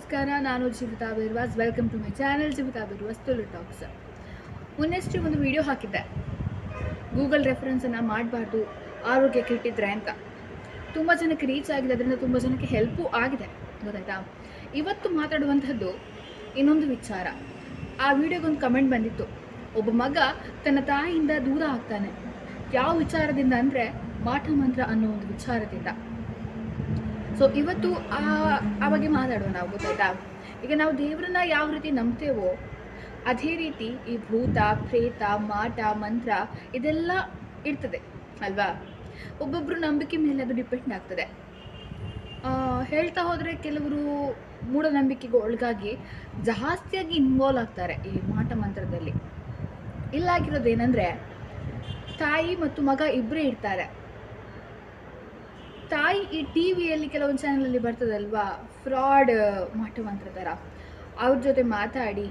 ನಮಸ್ಕಾರ, ನಾನು Jeevitha Birvas. Welcome to my channel Jeevitha Birvas Tulu talks. ಮೊನ್ನೆಷ್ಟು ಒಂದು ವಿಡಿಯೋ ಹಾಕಿದ್ದೆ, ಗೂಗಲ್ ರೆಫರೆನ್ಸನ್ನು ಮಾಡಬಾರ್ದು, ಆರೋಗ್ಯ ಕೆಟ್ಟಿದ್ರೆ ಅಂತ. ತುಂಬ ಜನಕ್ಕೆ ರೀಚ್ ಆಗಿದೆ, ಅದರಿಂದ ತುಂಬ ಜನಕ್ಕೆ ಹೆಲ್ಪು ಆಗಿದೆ, ಗೊತ್ತಾಯ್ತಾ. ಇವತ್ತು ಮಾತಾಡುವಂಥದ್ದು ಇನ್ನೊಂದು ವಿಚಾರ. ಆ ವಿಡಿಯೋಗೊಂದು ಕಮೆಂಟ್ ಬಂದಿತ್ತು, ಒಬ್ಬ ಮಗ ತನ್ನ ತಾಯಿಯಿಂದ ದೂರ ಆಗ್ತಾನೆ. ಯಾವ ವಿಚಾರದಿಂದ ಅಂದರೆ ಮಾಟ ಮಂತ್ರ ಅನ್ನೋ ಒಂದು ವಿಚಾರದಿಂದ. ಸೊ ಇವತ್ತು ಆ ಬಗ್ಗೆ ಮಾತಾಡುವ ನಾವು, ಗೊತ್ತಾಯ್ತಾ. ಈಗ ನಾವು ದೇವರನ್ನ ಯಾವ ರೀತಿ ನಂಬ್ತೇವೋ ಅದೇ ರೀತಿ ಈ ಭೂತ, ಪ್ರೇತ, ಮಾಟ, ಮಂತ್ರ ಇದೆಲ್ಲ ಇರ್ತದೆ ಅಲ್ವಾ. ಒಬ್ಬೊಬ್ಬರು ನಂಬಿಕೆ ಮೇಲೆ ಅದು ಡಿಪೆಂಡ್ ಆಗ್ತದೆ. ಹೇಳ್ತಾ ಹೋದರೆ ಕೆಲವರು ಮೂಢನಂಬಿಕೆಗೆ ಒಳಗಾಗಿ ಜಾಸ್ತಿಯಾಗಿ ಇನ್ವಾಲ್ವ್ ಆಗ್ತಾರೆ ಈ ಮಾಟ ಮಂತ್ರದಲ್ಲಿ. ಇಲ್ಲಾಗಿರೋದೇನೆಂದರೆ, ತಾಯಿ ಮತ್ತು ಮಗ ಇಬ್ಬರೇ ಇರ್ತಾರೆ. ತಾಯಿ ಈ ಟಿ ವಿಯಲ್ಲಿ ಕೆಲವೊಂದು ಚಾನಲಲ್ಲಿ ಬರ್ತದಲ್ವಾ, ಫ್ರಾಡ್ ಮಾಟ ಮಂತ್ರ ಥರ, ಅವ್ರ ಜೊತೆ ಮಾತಾಡಿ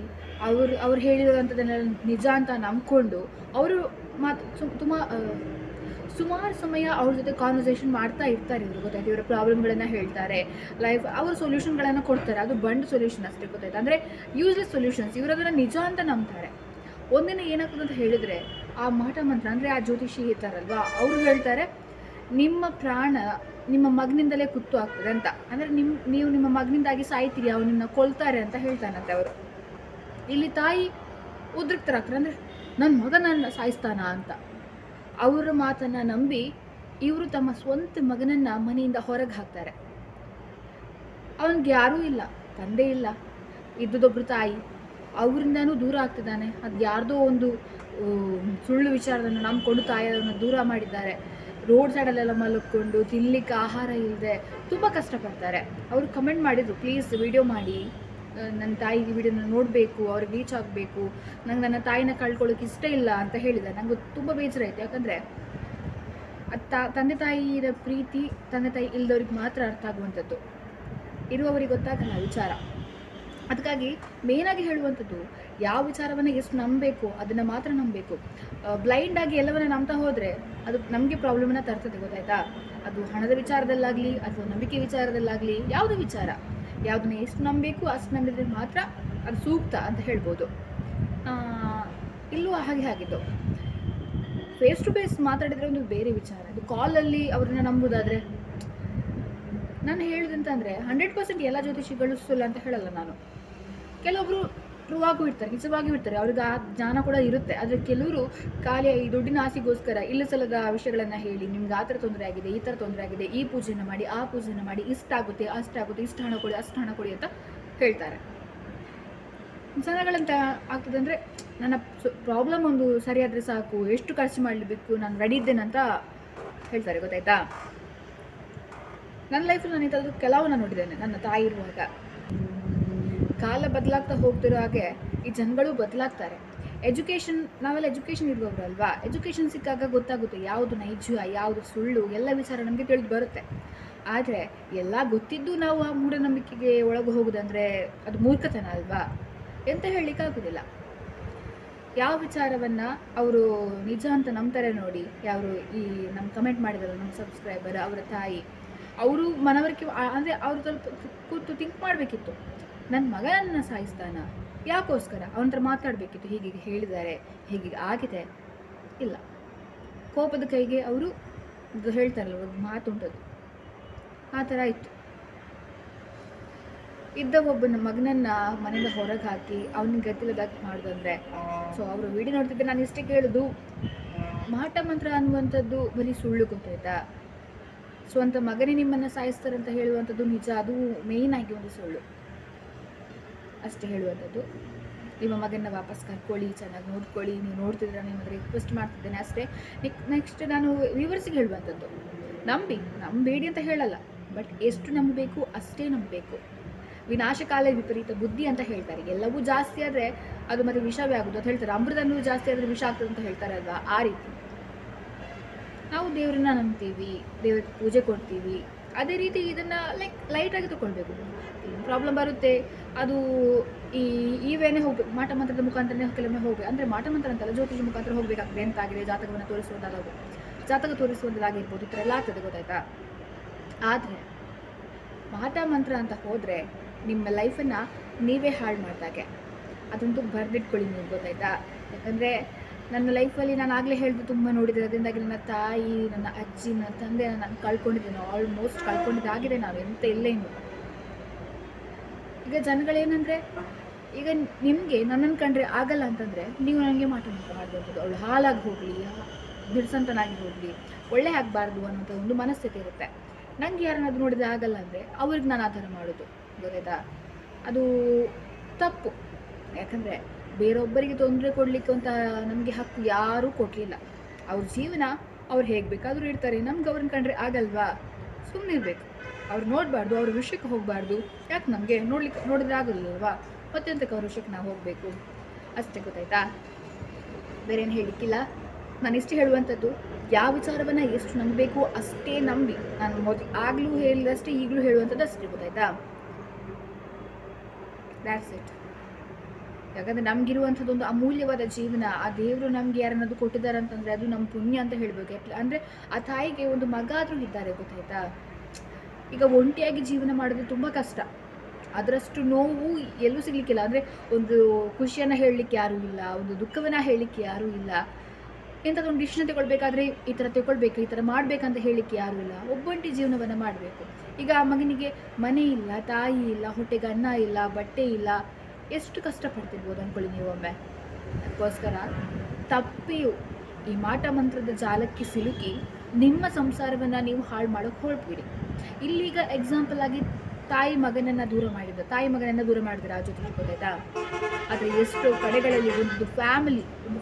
ಅವ್ರು ಹೇಳಿರೋವಂಥದ್ದನ್ನೆಲ್ಲ ನಿಜ ಅಂತ ನಂಬ್ಕೊಂಡು ಅವರು ಸುಮಾರು ಸಮಯ ಅವ್ರ ಜೊತೆ ಕಾನ್ವರ್ಸೇಷನ್ ಮಾಡ್ತಾ ಇರ್ತಾರೆ. ಇವರು ಗೊತ್ತಾಯ್ತು, ಇವರ ಪ್ರಾಬ್ಲಮ್ಗಳನ್ನು ಹೇಳ್ತಾರೆ, ಲೈಫ್ ಅವ್ರ ಸೊಲ್ಯೂಷನ್ಗಳನ್ನು ಕೊಡ್ತಾರೆ. ಅದು ಬಂಡ್ ಸೊಲ್ಯೂಷನ್ ಅಷ್ಟೇ, ಗೊತ್ತಾಯ್ತು. ಅಂದರೆ ಯೂಸ್ಲೆಸ್ ಸೊಲ್ಯೂಷನ್ಸ್. ಇವರು ಅದನ್ನು ನಿಜ ಅಂತ ನಂಬ್ತಾರೆ. ಒಂದಿನ ಏನಾಗ್ತದೆ ಅಂತ ಹೇಳಿದರೆ, ಆ ಮಾಟ ಮಂತ್ರ ಅಂದರೆ ಆ ಜ್ಯೋತಿಷಿ ಇರ್ತಾರಲ್ವಾ, ಅವರು ಹೇಳ್ತಾರೆ ನಿಮ್ಮ ಪ್ರಾಣ ನಿಮ್ಮ ಮಗನಿಂದಲೇ ಕುತ್ತು ಆಗ್ತದೆ ಅಂತ. ಅಂದರೆ ನೀವು ನಿಮ್ಮ ಮಗನಿಂದಾಗಿ ಸಾಯ್ತೀರಿ, ಅವನನ್ನು ಕೊಲ್ತಾರೆ ಅಂತ ಹೇಳ್ತಾನಂತೆ ಅವರು. ಇಲ್ಲಿ ತಾಯಿ ಉದ್ರಿಕ್ತರಾಗ್ತಾರೆ, ಅಂದರೆ ನನ್ನ ಮಗನನ್ನು ಸಾಯಿಸ್ತಾನ ಅಂತ. ಅವರ ಮಾತನ್ನು ನಂಬಿ ಇವರು ತಮ್ಮ ಸ್ವಂತ ಮಗನನ್ನು ಮನೆಯಿಂದ ಹೊರಗೆ ಹಾಕ್ತಾರೆ. ಅವನಿಗೆ ಯಾರೂ ಇಲ್ಲ, ತಂದೆ ಇಲ್ಲ, ಇದ್ದದೊಬ್ಬರು ತಾಯಿ, ಅವರಿಂದನೂ ದೂರ ಆಗ್ತಿದ್ದಾನೆ. ಅದು ಯಾರ್ದೋ ಒಂದು ಸುಳ್ಳು ವಿಚಾರವನ್ನು ನಂಬಿಕೊಂಡು ತಾಯಿಯನ್ನು ದೂರ ಮಾಡಿದ್ದಾರೆ. ರೋಡ್ ಸೈಡಲ್ಲೆಲ್ಲ ಮಲಕ್ಕೊಂಡು ತಿನ್ಲಿಕ್ಕೆ ಆಹಾರ ಇಲ್ಲದೆ ತುಂಬ ಕಷ್ಟಪಡ್ತಾರೆ. ಅವರು ಕಮೆಂಟ್ ಮಾಡಿದರು, ಪ್ಲೀಸ್ ವಿಡಿಯೋ ಮಾಡಿ, ನನ್ನ ತಾಯಿ ವಿಡಿಯೋನ ನೋಡಬೇಕು, ಅವ್ರಿಗೆ ರೀಚ್ ಆಗಬೇಕು, ನಂಗೆ ನನ್ನ ತಾಯಿನ ಕಳ್ಕೊಳ್ಳೋಕೆ ಇಷ್ಟ ಇಲ್ಲ ಅಂತ ಹೇಳಿದ್ದಾರೆ. ನನಗೆ ತುಂಬ ಬೇಸರ ಆಯಿತು. ಯಾಕಂದರೆ ತಂದೆ ತಾಯಿಯ ಪ್ರೀತಿ ತಂದೆ ತಾಯಿ ಇಲ್ಲದವ್ರಿಗೆ ಮಾತ್ರ ಅರ್ಥ ಆಗುವಂಥದ್ದು, ಇರುವವರಿಗೆ ಗೊತ್ತಾಗಲ್ಲ ವಿಚಾರ. ಅದಕ್ಕಾಗಿ ಮೇನಾಗಿ ಹೇಳುವಂಥದ್ದು, ಯಾವ ವಿಚಾರವನ್ನು ಎಷ್ಟು ನಂಬಬೇಕು ಅದನ್ನು ಮಾತ್ರ ನಂಬಬೇಕು. ಬ್ಲೈಂಡಾಗಿ ಎಲ್ಲವನ್ನ ನಂಬ್ತಾ ಹೋದರೆ ಅದು ನಮಗೆ ಪ್ರಾಬ್ಲಮನ್ನು ತರ್ತದೆ, ಗೊತ್ತಾಯ್ತಾ. ಅದು ಹಣದ ವಿಚಾರದಲ್ಲಾಗಲಿ ಅಥವಾ ನಂಬಿಕೆ ವಿಚಾರದಲ್ಲಾಗಲಿ, ಯಾವುದೇ ವಿಚಾರ, ಯಾವುದನ್ನ ಎಷ್ಟು ನಂಬಬೇಕು ಅಷ್ಟು ನಂಬಿದ್ರೆ ಮಾತ್ರ ಅದು ಸೂಕ್ತ ಅಂತ ಹೇಳ್ಬೋದು. ಇಲ್ಲೂ ಹಾಗೆ ಆಗಿದ್ದು. ಫೇಸ್ ಟು ಫೇಸ್ ಮಾತಾಡಿದರೆ ಒಂದು ಬೇರೆ ವಿಚಾರ. ಅದು ಕಾಲಲ್ಲಿ ಅವ್ರನ್ನ ನಂಬೋದಾದರೆ, ನಾನು ಹೇಳಿದಂತಂದರೆ 100% ಎಲ್ಲ ಜ್ಯೋತಿಷಿಗಳು ಸುಳ್ಳು ಅಂತ ಹೇಳಲ್ಲ ನಾನು. ಕೆಲವೊಬ್ಬರು ಟ್ರೂ ಆಗೂ ಇರ್ತಾರೆ, ನಿಜವಾಗಿಯೂ ಇರ್ತಾರೆ, ಅವ್ರಿಗೆ ಆ ಜ್ಞಾನ ಕೂಡ ಇರುತ್ತೆ. ಆದರೆ ಕೆಲವರು ಖಾಲಿ ಈ ದುಡ್ಡಿನ ಆಸೆಗೋಸ್ಕರ ಇಲ್ಲ ಸಲ್ಲದ ವಿಷಯಗಳನ್ನು ಹೇಳಿ, ನಿಮ್ಗೆ ಆ ಥರ ತೊಂದರೆ ಆಗಿದೆ, ಈ ಥರ ತೊಂದರೆ ಆಗಿದೆ, ಈ ಪೂಜೆಯನ್ನು ಮಾಡಿ, ಆ ಪೂಜೆಯನ್ನು ಮಾಡಿ, ಇಷ್ಟಾಗುತ್ತೆ, ಅಷ್ಟಾಗುತ್ತೆ, ಇಷ್ಟು ಹಣ ಕೊಡಿ, ಅಷ್ಟು ಹಣ ಕೊಡಿ ಅಂತ ಹೇಳ್ತಾರೆ. ಜನಗಳಂತ ಆಗ್ತದೆ ಅಂದರೆ, ನನ್ನ ಪ್ರಾಬ್ಲಮ್ ಒಂದು ಸರಿಯಾದರೆ ಸಾಕು, ಎಷ್ಟು ಖರ್ಚು ಮಾಡಲೇಬೇಕು, ನಾನು ರೆಡಿ ಇದ್ದೇನಂತ ಹೇಳ್ತಾರೆ, ಗೊತ್ತಾಯ್ತಾ. ನನ್ನ ಲೈಫಲ್ಲಿ ನಾನು ಇಂಥದ್ದು ಕೆಲವನ್ನ ನೋಡಿದ್ದೇನೆ. ನನ್ನ ತಾಯಿ ಇರುವಾಗ ಕಾಲ ಬದಲಾಗ್ತಾ ಹೋಗ್ತಿರೋ ಹಾಗೆ ಈ ಜನಗಳು ಬದಲಾಗ್ತಾರೆ. ಎಜುಕೇಷನ್, ನಾವೆಲ್ಲ ಎಜುಕೇಷನ್ ಇರುವವರು ಅಲ್ವಾ. ಎಜುಕೇಷನ್ ಸಿಕ್ಕಾಗ ಗೊತ್ತಾಗುತ್ತೆ ಯಾವುದು ನೈಜ, ಯಾವುದು ಸುಳ್ಳು, ಎಲ್ಲ ವಿಚಾರ ನಮಗೆ ತಿಳಿದು ಬರುತ್ತೆ. ಆದರೆ ಎಲ್ಲ ಗೊತ್ತಿದ್ದು ನಾವು ಆ ಮೂಢನಂಬಿಕೆಗೆ ಒಳಗೆ ಹೋಗೋದಂದರೆ ಅದು ಮೂರ್ಖತನ ಅಲ್ವಾ, ಎಂತ ಹೇಳಲಿಕ್ಕಾಗೋದಿಲ್ಲ. ಯಾವ ವಿಚಾರವನ್ನು ಅವರು ನಿಜ ಅಂತ ನಂಬ್ತಾರೆ ನೋಡಿ. ಯಾರು ಈ ನಮ್ಮ ಕಮೆಂಟ್ ಮಾಡಿದಾರಲ್ಲ ನಮ್ಮ ಸಬ್ಸ್ಕ್ರೈಬರ್, ಅವರ ತಾಯಿ, ಅವರು ಮನವರಿಕೆ ಅಂದರೆ ಅವ್ರು ಸ್ವಲ್ಪ ಕೂತು ಥಿಂಕ್ ಮಾಡಬೇಕಿತ್ತು. ನನ್ನ ಮಗ ನನ್ನ ಸಾಯಿಸ್ತಾನ, ಯಾಕೋಸ್ಕರ ಅವನ ಹತ್ರ ಮಾತಾಡಬೇಕಿತ್ತು. ಹೀಗೆ ಹೇಳಿದ್ದಾರೆ, ಹೀಗೆ ಆಗಿದೆ, ಇಲ್ಲ, ಕೋಪದ ಕೈಗೆ ಅವರು ಹೇಳ್ತಾರಲ್ಲ ಒಂದು ಮಾತುಂಟದು, ಆ ಥರ ಇತ್ತು. ಇದ್ದ ಒಬ್ಬನ ಮಗನನ್ನು ಮನೆಯಿಂದ ಹೊರಗೆ ಹಾಕಿ ಅವನಿಗೆ ಗತಿಲದಾಗಿ ಮಾಡೋದಂದರೆ, ಸೊ ಅವರು ವಿಡಿಯೋ ನೋಡ್ತಿದ್ದೆ. ನಾನು ಇಷ್ಟೇ ಕೇಳೋದು, ಮಾಟ ಮಂತ್ರ ಅನ್ನುವಂಥದ್ದು ಬರೀ ಸುಳ್ಳು, ಗೊತ್ತಾಯ್ತಾ. ಸ್ವಂತ ಮಗನೇ ನಿಮ್ಮನ್ನು ಸಾಯಿಸ್ತಾರೆ ಅಂತ ಹೇಳುವಂಥದ್ದು ನಿಜ, ಅದು ಮೇಯ್ನಾಗಿ ಒಂದು ಸುಳ್ಳು ಅಷ್ಟೇ ಹೇಳುವಂಥದ್ದು. ನಿಮ್ಮ ಮಗನ ವಾಪಸ್ ಕರ್ಕೊಳ್ಳಿ, ಚೆನ್ನಾಗಿ ನೋಡ್ಕೊಳ್ಳಿ. ನೀವು ನೋಡ್ತಿದ್ರೆ ನಿಮಗೆ ರಿಕ್ವೆಸ್ಟ್ ಮಾಡ್ತಿದ್ದೇನೆ ಅಷ್ಟೇ. ನೆಕ್ಸ್ಟ್ ನಾನು ವ್ಯೂವರ್ಸಿಗೆ ಹೇಳುವಂಥದ್ದು, ನಂಬೇಡಿ ಅಂತ ಹೇಳಲ್ಲ, ಬಟ್ ಎಷ್ಟು ನಂಬಬೇಕು ಅಷ್ಟೇ ನಂಬಬೇಕು. ವಿನಾಶಕಾಲ ವಿಪರೀತ ಬುದ್ಧಿ ಅಂತ ಹೇಳ್ತಾರೆ. ಎಲ್ಲವೂ ಜಾಸ್ತಿ ಆದರೆ ಅದು ಮತ್ತೆ ವಿಷವೇ ಆಗೋದು ಅಂತ ಹೇಳ್ತಾರೆ. ಅಮೃತನೂ ಜಾಸ್ತಿ ಆದರೆ ವಿಷ ಆಗ್ತದೆ ಅಂತ ಹೇಳ್ತಾರೆ ಅಲ್ವಾ, ಆ ರೀತಿ ನಾವು ದೇವರನ್ನ ನಂಬ್ತೀವಿ, ದೇವ್ರಿಗೆ ಪೂಜೆ ಕೊಡ್ತೀವಿ. ಅದೇ ರೀತಿ ಇದನ್ನು ಲೈಟಾಗಿ ತಗೊಳ್ಬೇಕು. ಪ್ರಾಬ್ಲಮ್ ಬರುತ್ತೆ, ಅದು ಈವೇನೇ ಹೋಗ್ಬೇಕು, ಮಾಟ ಮಂತ್ರದ ಮುಖಾಂತರನೇ ಕೆಲವೊಮ್ಮೆ ಹೋಗ್ಬೇಕು. ಅಂದರೆ ಮಾಟ ಮಂತ್ರ ಅಂತಲ್ಲ, ಜ್ಯೋತಿಷಿ ಮುಖಾಂತರ ಹೋಗಬೇಕಾಗ್ತದೆ. ಎಂತಾಗಿದೆ, ಜಾತಕವನ್ನು ತೋರಿಸುವಂಥದ್ದಾಗಿರ್ಬೋದು, ಈ ಥರ ಎಲ್ಲ ಆಗ್ತದೆ, ಗೊತ್ತಾಯ್ತಾ. ಆದರೆ ಮಾಟ ಮಂತ್ರ ಅಂತ ಹೋದರೆ ನಿಮ್ಮ ಲೈಫನ್ನು ನೀವೇ ಹಾಳು ಮಾಡಿದಾಗೆ. ಅದಂತೂ ಬರೆದಿಟ್ಕೊಳ್ಳಿ ನೀವು, ಗೊತ್ತಾಯ್ತಾ? ಯಾಕಂದರೆ ನನ್ನ ಲೈಫಲ್ಲಿ ನಾನು ಆಗಲೇ ಹೇಳಿದ್ದು ತುಂಬ ನೋಡಿದೆ. ಅದರಿಂದಾಗಿ ನನ್ನ ತಾಯಿ, ನನ್ನ ಅಜ್ಜಿ, ನನ್ನ ತಂದೆ ನಾನು ಕಳ್ಕೊಂಡಿದ್ದೇನೆ, ಆಲ್ಮೋಸ್ಟ್ ಕಳ್ಕೊಂಡಿದ್ದಾಗಿದೆ. ನಾನು ಎಂತ ಇಲ್ಲ ಇನ್ನು. ಈಗ ಜನಗಳೇನೆಂದರೆ, ಈಗ ನಿಮಗೆ ನನ್ನನ್ನು ಕಂಡ್ರೆ ಆಗಲ್ಲ ಅಂತಂದರೆ ನೀವು ನನಗೆ ಮಾಡ್ಬೋದು. ಅವಳು ಹಾಳಾಗಿ ಹೋಗಲಿ, ಬಿಡ್ಸಂತನಾಗಿ ಹೋಗಲಿ, ಒಳ್ಳೆ ಆಗಬಾರ್ದು ಅನ್ನೋಂಥ ಒಂದು ಮನಸ್ಥಿತಿ ಇರುತ್ತೆ. ನನಗೆ ಯಾರನ್ನಾದ್ರೂ ನೋಡಿದರೆ ಆಗಲ್ಲ ಅಂದರೆ ಅವ್ರಿಗೆ ನಾನು ಆ ಥರ ಮಾಡೋದು, ಗೊತ್ತಾಯ್ತಾ? ಅದು ತಪ್ಪು. ಯಾಕಂದರೆ ಬೇರೊಬ್ಬರಿಗೆ ತೊಂದರೆ ಕೊಡಲಿಕ್ಕೆ ಅಂತ ನಮಗೆ ಹಕ್ಕು ಯಾರೂ ಕೊಡಲಿಲ್ಲ. ಅವ್ರ ಜೀವನ ಅವ್ರು ಹೇಗೆ ಬೇಕಾದರೂ ಇರ್ತಾರೆ. ನಮ್ಗೆ ಅವ್ರನ್ನ ಕಂಡ್ರೆ ಆಗಲ್ವಾ? ಸುಮ್ಮನೆ ಇರಬೇಕು. ಅವ್ರು ನೋಡಬಾರ್ದು, ಅವ್ರ ವಿಷಯಕ್ಕೆ ಹೋಗಬಾರ್ದು. ಯಾಕೆ ನಮಗೆ ನೋಡಿದ್ರೆ ಆಗಲ್ಲಲ್ವಾ? ಮತ್ತೆಂತಕ್ಕೆ ಅವ್ರ ವಿಷಯಕ್ಕೆ ನಾವು ಹೋಗಬೇಕು? ಅಷ್ಟೇ, ಗೊತ್ತಾಯ್ತಾ? ಬೇರೆ ಏನು ಹೇಳಲಿಕ್ಕಿಲ್ಲ. ನಾನು ಇಷ್ಟು ಹೇಳುವಂಥದ್ದು, ಯಾವ ವಿಚಾರವನ್ನು ಎಷ್ಟು ನಂಬಬೇಕು ಅಷ್ಟೇ ನಂಬಿ. ನಾನು ಆಗಲೂ ಹೇಳಿದಷ್ಟೇ ಈಗಲೂ ಹೇಳುವಂಥದ್ದು ಅಷ್ಟೇ, ಗೊತ್ತಾಯ್ತಾ? That's it. ಯಾಕಂದರೆ ನಮಗಿರುವಂಥದ್ದೊಂದು ಅಮೂಲ್ಯವಾದ ಜೀವನ, ಆ ದೇವರು ನಮಗೆ ಯಾರನ್ನಾದ್ರು ಕೊಟ್ಟಿದ್ದಾರೆ ಅಂತಂದರೆ ಅದು ನಮ್ಮ ಪುಣ್ಯ ಅಂತ ಹೇಳಬೇಕು. ಅಂದರೆ ಆ ತಾಯಿಗೆ ಒಂದು ಮಗ ಆದರೂ ಇದ್ದಾರೆ, ಗೊತ್ತಾಯ್ತಾ? ಈಗ ಒಂಟಿಯಾಗಿ ಜೀವನ ಮಾಡೋದು ತುಂಬ ಕಷ್ಟ. ಅದರಷ್ಟು ನೋವು ಎಲ್ಲೂ ಸಿಗಲಿಕ್ಕಿಲ್ಲ. ಅಂದರೆ ಒಂದು ಖುಷಿಯನ್ನು ಹೇಳಲಿಕ್ಕೆ ಯಾರೂ ಇಲ್ಲ, ಒಂದು ದುಃಖವನ್ನು ಹೇಳಲಿಕ್ಕೆ ಯಾರೂ ಇಲ್ಲ. ಎಂಥದ್ದೊಂದು ಡಿಸಿಷನ್ ತಗೊಳ್ಬೇಕಾದ್ರೆ ಈ ಥರ ತಗೊಳ್ಬೇಕು, ಈ ಥರ ಮಾಡಬೇಕಂತ ಹೇಳಲಿಕ್ಕೆ ಯಾರೂ ಇಲ್ಲ. ಒಬ್ಬಂಟಿ ಜೀವನವನ್ನು ಮಾಡಬೇಕು. ಈಗ ಆ ಮಗನಿಗೆ ಮನೆ ಇಲ್ಲ, ತಾಯಿ ಇಲ್ಲ, ಹೊಟ್ಟೆಗೆ ಅನ್ನ ಇಲ್ಲ, ಬಟ್ಟೆ ಇಲ್ಲ, ಎಷ್ಟು ಕಷ್ಟಪಡ್ತಿರ್ಬೋದು ಅಂದ್ಕೊಳ್ಳಿ ನೀವೊಮ್ಮೆ. ಅದಕ್ಕೋಸ್ಕರ ತಪ್ಪಿಯು ಈ ಮಾಟ ಮಂತ್ರದ ಜಾಲಕ್ಕೆ ಸಿಲುಕಿ ನಿಮ್ಮ ಸಂಸಾರವನ್ನು ನೀವು ಹಾಳು ಮಾಡೋಕ್ಕೆ ಹೊರಟ್ಬಿಡಿ. ಇಲ್ಲೀಗ ಎಕ್ಸಾಂಪಲ್ ಆಗಿ ತಾಯಿ ಮಗನನ್ನು ದೂರ ಮಾಡಿದ್ರೆ ಆ ಜೊತೆ, ಗೊತ್ತಾಯ್ತಾ? ಆದರೆ ಎಷ್ಟೋ ಕಡೆಗಳಲ್ಲಿ ಒಂದು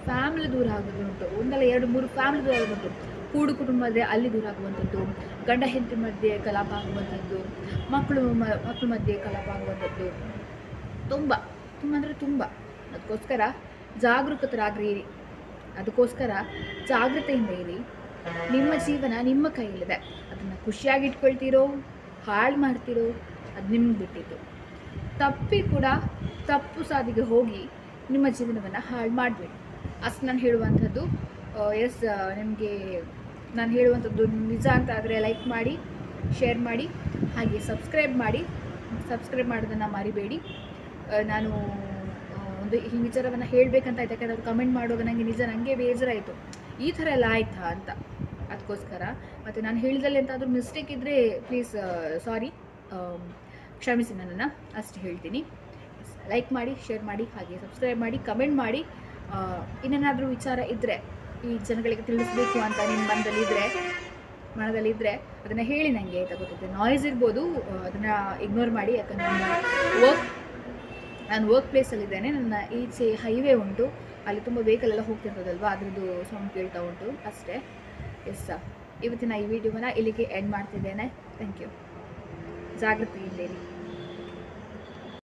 ಫ್ಯಾಮಿಲಿ ದೂರ ಆಗೋದುಂಟು. ಒಂದಲ್ಲ 2-3 ಫ್ಯಾಮಿಲಿ ದೂರ ಆಗೋದುಂಟು. ಕೂಡು ಕುಟುಂಬ ಆದರೆ ಅಲ್ಲಿ ದೂರ ಆಗುವಂಥದ್ದು, ಗಂಡ ಹೆಂಡತಿ ಮಧ್ಯೆ ಕಲಾಪ ಆಗುವಂಥದ್ದು, ಮಕ್ಕಳು ಮಧ್ಯೆ ಕಲಾಪ ಆಗುವಂಥದ್ದು ತುಂಬ ಅಂದರೆ ತುಂಬ. ಅದಕ್ಕೋಸ್ಕರ ಜಾಗರೂಕತರಾಗಿರಿ. ಅದಕ್ಕೋಸ್ಕರ ಜಾಗೃತೆಯಿಂದ ಇರಿ. ನಿಮ್ಮ ಜೀವನ ನಿಮ್ಮ ಕೈಯಲ್ಲಿದೆ. ಅದನ್ನು ಖುಷಿಯಾಗಿ ಇಟ್ಕೊಳ್ತೀರೋ ಹಾಳು ಮಾಡ್ತಿರೋ ಅದು ನಿಮ್ಗೆ ಬಿಟ್ಟಿದ್ದು. ತಪ್ಪಿ ಕೂಡ ತಪ್ಪು ಸಾದಿಗೆ ಹೋಗಿ ನಿಮ್ಮ ಜೀವನವನ್ನು ಹಾಳು ಮಾಡಬೇಡಿ. ಅಷ್ಟು ನಾನು ಹೇಳುವಂಥದ್ದು. ನಿಮಗೆ ನಾನು ಹೇಳುವಂಥದ್ದು ನಿಜ ಅಂತ ಆದರೆ ಲೈಕ್ ಮಾಡಿ, ಶೇರ್ ಮಾಡಿ, ಹಾಗೆ ಸಬ್ಸ್ಕ್ರೈಬ್ ಮಾಡೋದನ್ನು ಮರಿಬೇಡಿ. ನಾನು ಒಂದು ಈ ವಿಚಾರವನ್ನು ಹೇಳಬೇಕಂತ ಆಯ್ತು. ಯಾಕಂದರೆ ಅವ್ರು ಕಮೆಂಟ್ ಮಾಡುವಾಗ ನನಗೆ ಬೇಜಾರಾಯಿತು, ಈ ಥರ ಎಲ್ಲ ಆಯಿತಾ ಅಂತ. ಅದಕ್ಕೋಸ್ಕರ ಮತ್ತು ನಾನು ಹೇಳಿದಲ್ಲಿ ಎಂತಾದರೂ ಮಿಸ್ಟೇಕ್ ಇದ್ದರೆ ಪ್ಲೀಸ್ ಸಾರಿ, ಕ್ಷಮಿಸಿ ನನ್ನನ್ನು, ಅಷ್ಟು ಹೇಳ್ತೀನಿ. ಲೈಕ್ ಮಾಡಿ, ಶೇರ್ ಮಾಡಿ, ಹಾಗೆ ಸಬ್ಸ್ಕ್ರೈಬ್ ಮಾಡಿ, ಕಮೆಂಟ್ ಮಾಡಿ. ಇನ್ನೇನಾದರೂ ವಿಚಾರ ಇದ್ದರೆ ಈ ಜನಗಳಿಗೆ ತಿಳಿಸ್ಬೇಕು ಅಂತ ನಿಮ್ಮ ಮನದಲ್ಲಿದ್ದರೆ ಅದನ್ನು ಹೇಳಿ ನನಗೆ, ಆಯ್ತಾ? ಗೊತ್ತಿದೆ ನಾಯ್ಸ್ ಇರ್ಬೋದು, ಅದನ್ನು ಇಗ್ನೋರ್ ಮಾಡಿ. ಯಾಕಂದರೆ ನಾನು ವರ್ಕ್ ಪ್ಲೇಸಲ್ಲಿದ್ದೇನೆ. ನನ್ನ ಈಚೆ ಹೈವೇ ಉಂಟು, ಅಲ್ಲಿ ತುಂಬ ವೆಹಿಕಲೆಲ್ಲ ಹೋಗ್ತಿರ್ತದಲ್ವ, ಅದರದ್ದು ಸೌಂಡ್ ಕೇಳ್ತಾ ಉಂಟು ಅಷ್ಟೇ. ಇವತ್ತಿನ ಈ ವಿಡಿಯೋವನ್ನು ಇಲ್ಲಿಗೆ ಎಂಡ್ ಮಾಡ್ತಿದ್ದೇನೆ. Thank you. ಜಾಗೃತಿಯಿಂದೇರಿ.